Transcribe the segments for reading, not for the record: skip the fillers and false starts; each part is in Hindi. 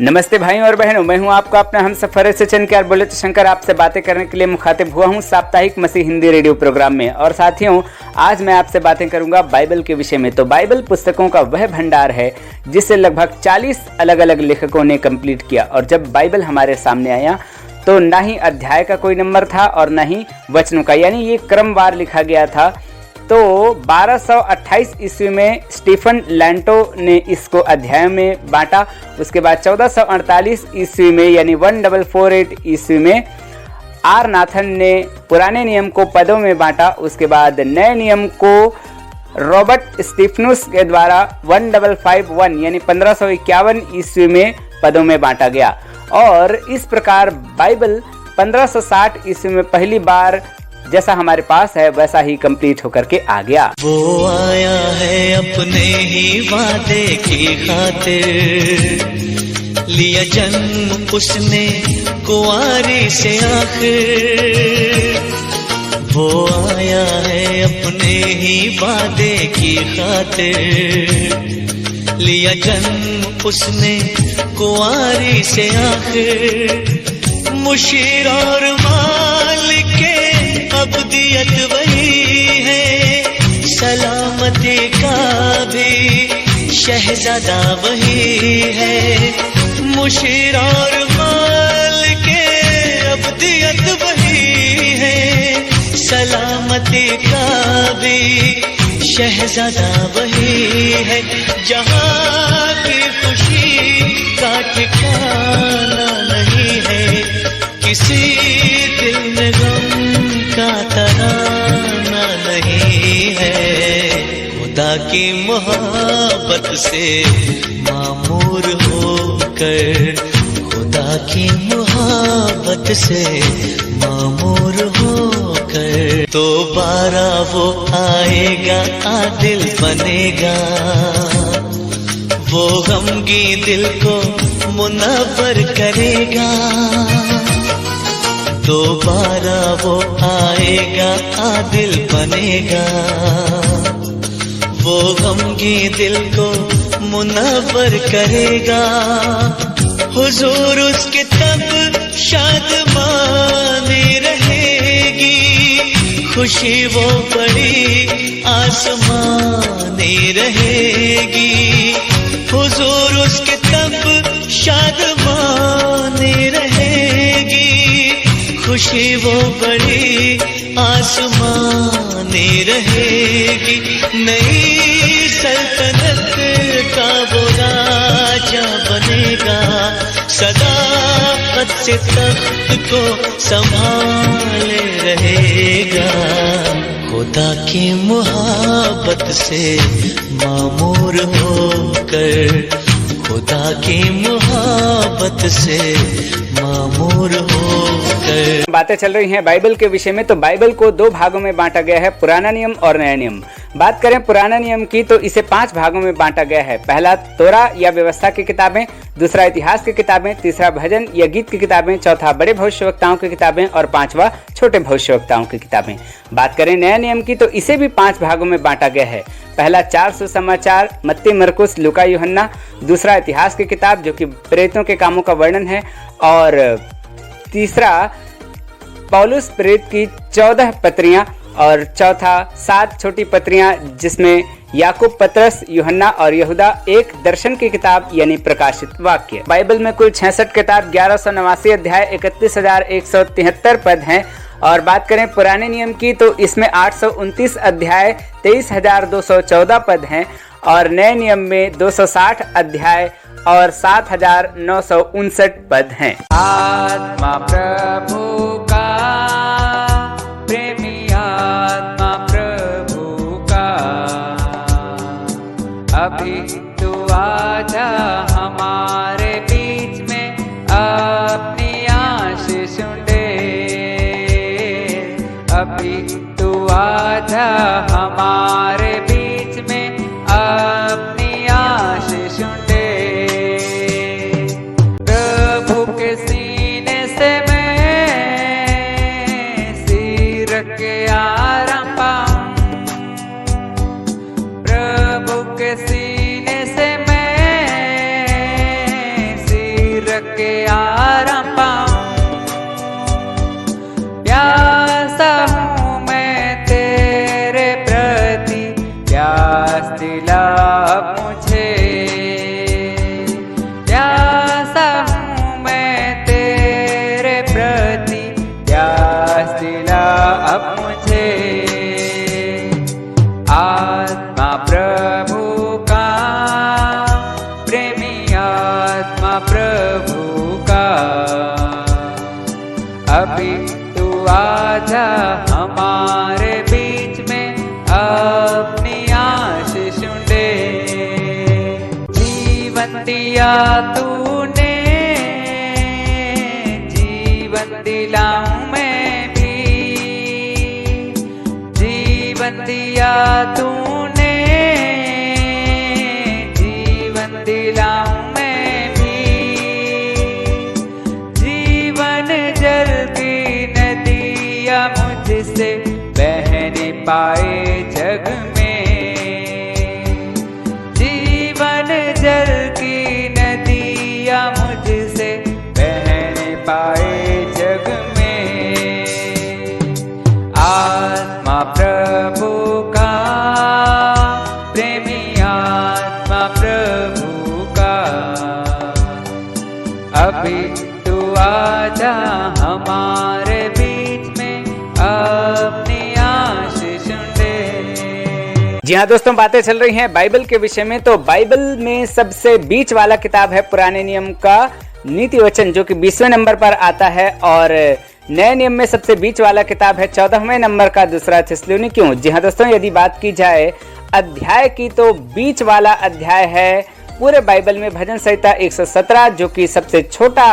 नमस्ते भाइयों और बहनों, मैं हूं आपका अपना हमसफर सचिन के बुलेट शंकर आपसे बातें करने के लिए मुखातिब हुआ हूं साप्ताहिक मसीह हिंदी रेडियो प्रोग्राम में। और साथियों, आज मैं आपसे बातें करूंगा बाइबल के विषय में। तो बाइबल पुस्तकों का वह भंडार है जिसे लगभग 40 अलग अलग लेखकों ने कंप्लीट किया। और जब बाइबल हमारे सामने आया तो ना ही अध्याय का कोई नंबर था और ना ही वचनों का, यानी ये क्रमवार लिखा गया था। तो 1228 ईस्वी में स्टीफन लैंटो ने इसको अध्याय में बांटा। उसके बाद 1448 ईस्वी में यानी 1448 ईस्वी में आर नाथन ने पुराने नियम को पदों में बांटा। उसके बाद नए नियम को रॉबर्ट स्टीफनुस के द्वारा 1551 यानी 1551 ईस्वी में पदों में बांटा गया। और इस प्रकार बाइबल 1560 ईस्वी में पहली बार जैसा हमारे पास है वैसा ही कंप्लीट होकर के आ गया। वो आया है अपने ही वादे की खातिर, लिया जन्म उसने कुंवारी से आखिर। वो आया है अपने ही वादे की खातिर, लिया जन्म उसने कुंवारी से आखिर। मुशीर और मालिक के अब्दियत वही है, सलामती का भी शहजादा वही है। मुशीर और मालिक के अब्दियत वही है, सलामती का भी शहजादा वही है। जहाँ की खुशी का ठिकाना नहीं है, किसी दिल में गम का तराना नहीं है। खुदा की मोहब्बत से मामूर होकर, खुदा की मोहब्बत से मामूर होकर, तो बारा वो आएगा आदिल बनेगा। वो गमगी दिल को मुनव्वर करेगा। दोबारा वो आएगा आदिल बनेगा। वो गमगी दिल को मुनव्वर करेगा। हुजूर उसके तब शादमानी रहेगी, खुशी वो बड़ी आसमानी रहेगी। हुजूर उसके तब शादमानी रहेगी, खुशी वो बड़ी आसमानी रहेगी। नई सल्तनत का वो राजा बनेगा, सदाकत से तख्त को संभाले रहेगा। खुदा की मोहब्बत से मामूर होकर, खुदा की मोहब्बत से मामूर होकर। बातें चल रही हैं बाइबल के विषय में। तो बाइबल को दो भागों में बांटा गया है, पुराना नियम और नया नियम। बात करें पुराना नियम की तो इसे 5 भागों में बांटा गया है। पहला तोरा या व्यवस्था की किताबें, दूसरा इतिहास की किताबें, तीसरा भजन या गीत की किताबें, चौथा बड़े भविष्यवक्ताओं की किताबें और पांचवा छोटे भविष्यवक्ताओं की किताबें। बात करें नया नियम की तो इसे भी 5 भागों में बांटा गया है। पहला 4 सुसमाचार, मत्ती, मरकुस, लूका, यूहन्ना। दूसरा इतिहास की किताब जो कि प्रेरितों के कामों का वर्णन है। और तीसरा पौलुस प्रेरित की 14 पत्रियां। और चौथा 7 छोटी पत्रियां जिसमें याकूब, पतरस, यूहन्ना और यहूदा। एक दर्शन की किताब यानी प्रकाशित वाक्य। बाइबल में कुल 66 किताब, 1189 अध्याय, 31,173 पद हैं। और बात करें पुराने नियम की तो इसमें 829 अध्याय, 23,214 पद हैं। और नए नियम में 260 अध्याय और 7,959 पद हैं। आत्मा प्रभु का, प्रेमी आत्मा प्रभु का, अभी तू आजा हमारे बीच में, अपनी आशीष दे। अभी तू आजा हमारे बीच में, अपनी आशीष दे। प्रभु के सीने से मैं सिर के आराम पाऊं, प्रभु के सीने से मैं के आराम पाऊं। प्यासा हूँ मैं तेरे प्रति, प्यास दिला मुझे। प्यासा हूँ मैं तेरे प्रति, प्यास दिला अब मुझे। आत्मा प्रभु का, प्रेमी आत्मा प्रभु का, अभी तू आजा हमारे बीच में, अपनी आशीष दे। जीवन दिया तूने, जीवन दिलाऊं मैं भी। जीवन दिया तूने, जीवन दिलाऊं मैं भी। जीवन जल की नदियाँ मुझसे बहने पाए जग में। जीवन जल की नदियाँ मुझसे बहने पाए जग में। आत्मा प्रभु का, प्रेमी आत्मा प्रभु का, अभी तू आजा हमारे बीच में, अपनी आशीष दे। जी हाँ दोस्तों, बातें चल रही हैं बाइबल के विषय में। तो बाइबल में सबसे बीच वाला किताब है पुराने नियम का नीति वचन, जो कि 20वें नंबर पर आता है। और नए नियम में सबसे बीच वाला किताब है 14वें नंबर का दूसरा थिस्सलुनीकियों। जी हाँ दोस्तों, यदि बात की जाए अध्याय की, तो बीच वाला अध्याय है पूरे बाइबल में भजन संहिता 117, जो कि सबसे छोटा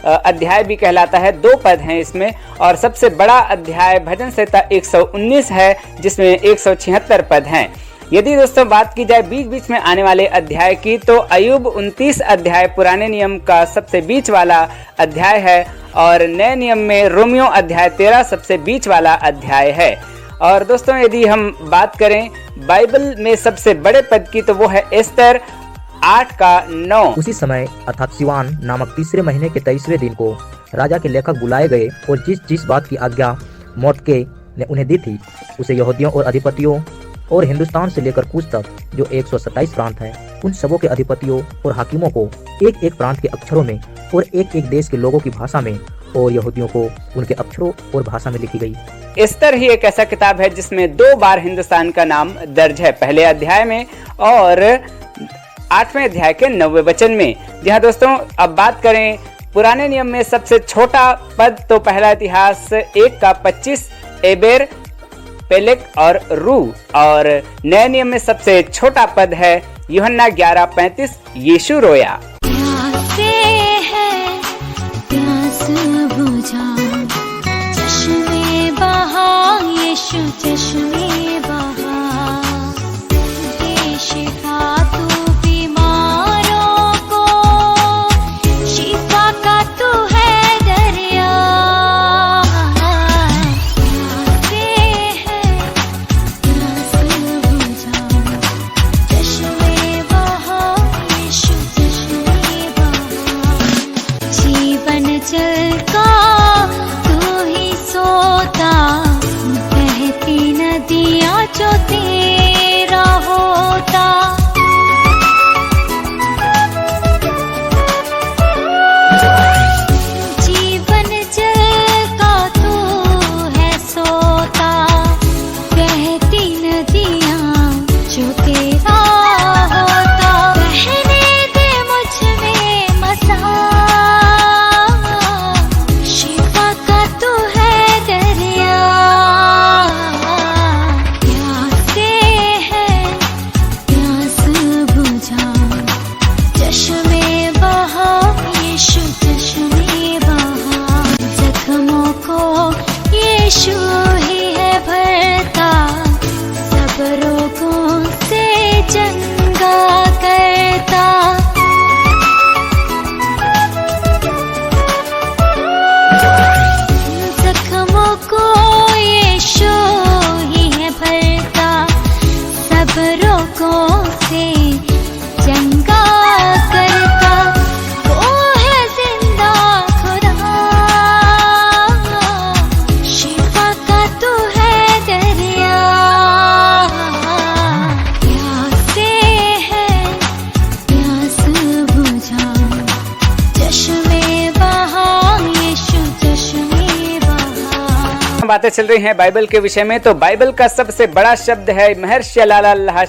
अध्याय भी कहलाता है। 2 पद हैं इसमें। और सबसे बड़ा अध्याय भजन संहिता 119 है, जिसमें 176 पद हैं। यदि दोस्तों बात की जाए बीच बीच में आने वाले अध्याय की, तो अय्यूब 29 अध्याय पुराने नियम का सबसे बीच वाला अध्याय है। और नए नियम में रोमियो अध्याय 13 सबसे बीच वाला अध्याय है। और दोस्तों यदि हम बात करें बाइबल में सबसे बड़े पद की, तो वो है एस्तर 8:9। उसी समय अर्थात सिवान नामक तीसरे महीने के 23वें दिन को राजा के लेखक बुलाए गए, और जिस जिस बात की आज्ञा मोर्दकै ने उन्हें दी थी, उसे यहूदियों और अधिपतियों और हिंदुस्तान से लेकर कूच तक जो 127 प्रांत हैं, उन सबों के अधिपतियों और हाकिमों को एक एक प्रांत के अक्षरों में और एक एक देश के लोगों की भाषा में, और यहूदियों को उनके अक्षरों और भाषा में लिखी गई। एस्तर ही एक ऐसा किताब है जिसमें 2 बार हिंदुस्तान का नाम दर्ज है, पहले अध्याय में और 8वें अध्याय के 9वें वचन में। जी हाँ दोस्तों, अब बात करें पुराने नियम में सबसे छोटा पद, तो पहला इतिहास 1:25 एबेर, पेलेक और रू। और नए नियम में सबसे छोटा पद है यूहन्ना 11:35 यीशु रोया। चश्मे बहा यीशु चश्मे बहा, शिफा तू बीमारों को, शिफा का तू है दरिया। चश्मे बहा यीशु चश्मे बहा, जीवन जल का बातें चल रही हैं बाइबल के विषय में, तो बाइबल का सबसे बड़ा शब्द है महर्षि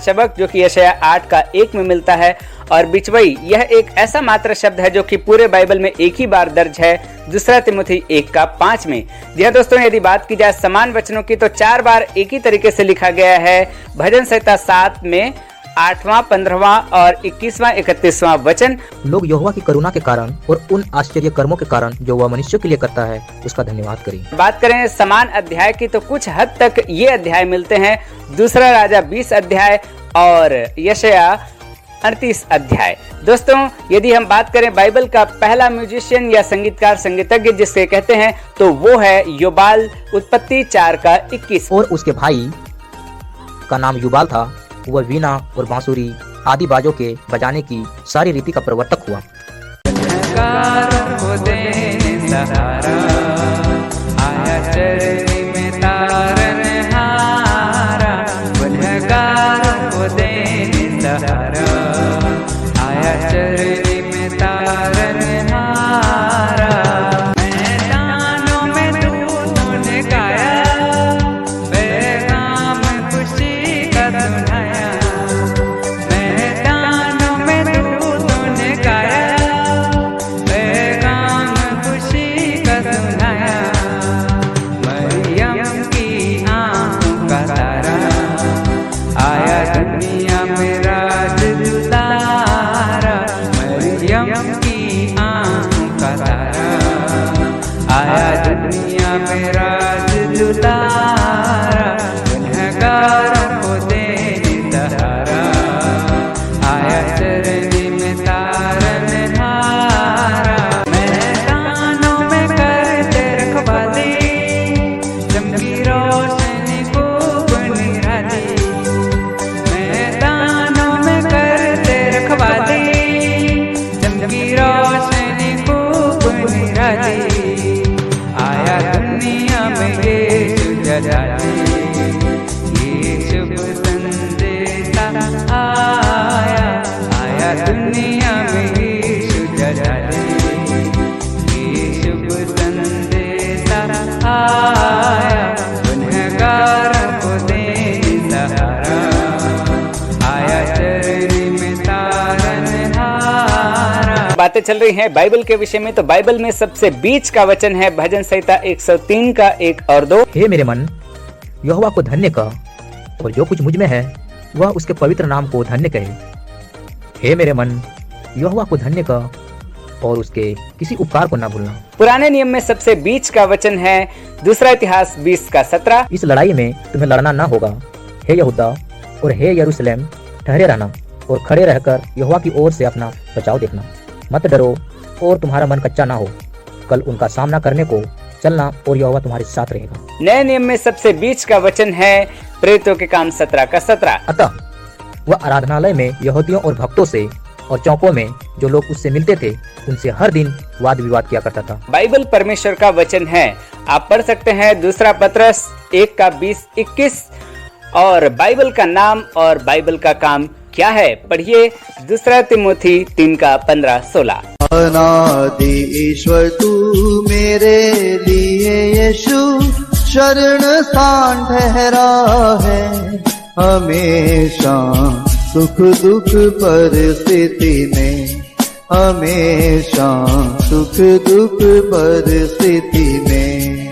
शबक, जो कि यशायाह 8 का 1 में मिलता है। और बिचवई यह एक ऐसा मात्र शब्द है जो कि पूरे बाइबल में एक ही बार दर्ज है, 2 तिमोथी 1 का 5 में। जी हाँ दोस्तों, यदि बात की जाए समान वचनों की तो 4 बार एक ही तरीके से लिखा गया है। भजन संहिता 7 में 8वां, 15वां और 21वां, 31वां वचन। लोग यहोवा की करुणा के कारण और उन आश्चर्य कर्मों के कारण जो वह मनुष्यों के लिए करता है उसका धन्यवाद करें। बात करें समान अध्याय की तो कुछ हद तक ये अध्याय मिलते हैं, 2 राजा 20 अध्याय और यशायाह 38 अध्याय। दोस्तों, यदि हम बात करें बाइबल का पहला म्यूजिशियन या संगीतकार, संगीतज्ञ जिसके कहते हैं, तो वो है योबाल, उत्पत्ति 4 का 21। और उसके भाई का नाम युबाल था। वह वीणा और बांसुरी आदि बाजों के बजाने की सारी रीति का प्रवर्तक हुआ। बातें चल रही हैं बाइबल के विषय में, तो बाइबल में सबसे बीच का वचन है भजन संहिता 103 का 1 और 2। हे मेरे मन, यहोवा को धन्य कह और जो कुछ मुझ में है वह उसके पवित्र नाम को धन्य कहे। हे मेरे मन, यहोवा को धन्य कह और उसके किसी उपकार को ना भूलना। पुराने नियम में सबसे बीच का वचन है 2 इतिहास 20 का 17। इस लड़ाई में तुम्हें लड़ना ना होगा, हे यहूदा और हे यरूशलेम, ठहरे रहना और खड़े रहकर यहोवा की ओर से अपना बचाव देखना। मत डरो और तुम्हारा मन कच्चा ना हो, कल उनका सामना करने को चलना और यहोवा तुम्हारे साथ रहेगा। नए नियम में सबसे बीच का वचन है प्रेरितों के काम 17 का 17। अतः वह आराधनालय में यहूदियों और भक्तों से और चौकों में जो लोग उससे मिलते थे उनसे हर दिन वाद विवाद किया करता था। बाइबल परमेश्वर का वचन है। आप पढ़ सकते हैं 2 पत्रस 1 का 20-21। और बाइबल का नाम और बाइबल का काम क्या है, पढ़िए 2 तिमोथी 3 का 15-16। अनादि ईश्वर तू मेरे लिए यीशु शरण स्थान ठहरा है। हमेशा सुख दुख परिस्थिति में, हमेशा सुख दुख परिस्थिति में।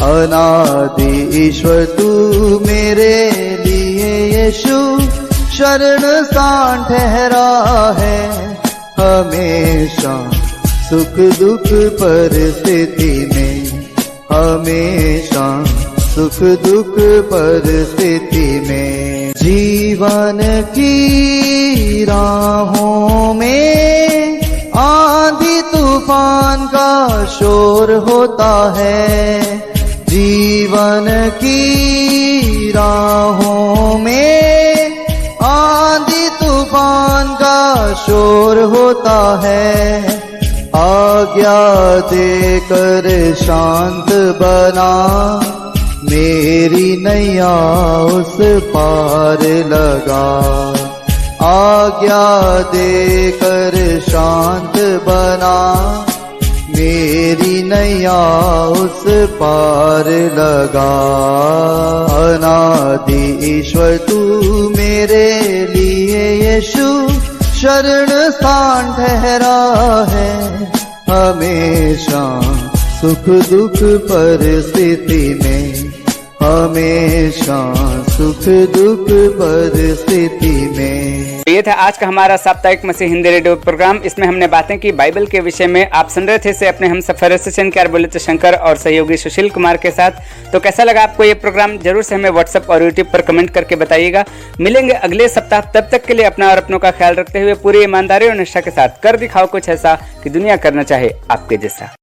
अनादि ईश्वर तू मेरे लिए यीशु शरण स्थान ठहरा है। हमेशा सुख दुख परिस्थिति में, हमेशा सुख दुख परिस्थिति में। जीवन की राहों में आंधी तूफान का शोर होता है। जीवन की राहों में आंधी तूफान का शोर होता है। आज्ञा देकर शांत बना मेरी नैया उस पार लगा। आज्ञा देकर शांत बना मेरी नैया नैया उस पार लगा। अनादि ईश्वर तू मेरे लिए यीशु शरण स्थान ठहरा है। हमेशा सुख दुख परिस्थिति में, हमेशा सुख दुख परिस्थिति में। ये था आज का हमारा साप्ताहिक मसीह हिंदी रेडियो प्रोग्राम। इसमें हमने बातें की बाइबल के विषय में। आप सुन रहे थे इसे अपने हम सफर स्टेशन के बुलेट शंकर और सहयोगी सुशील कुमार के साथ। तो कैसा लगा आपको ये प्रोग्राम, जरूर से हमें व्हाट्सएप और यूट्यूब पर कमेंट करके बताइएगा। मिलेंगे अगले सप्ताह, तब तक के लिए अपना और अपनों का ख्याल रखते हुए पूरी ईमानदारी और निष्ठा के साथ कर दिखाओ कुछ ऐसा कि दुनिया करना चाहे आपके जैसा।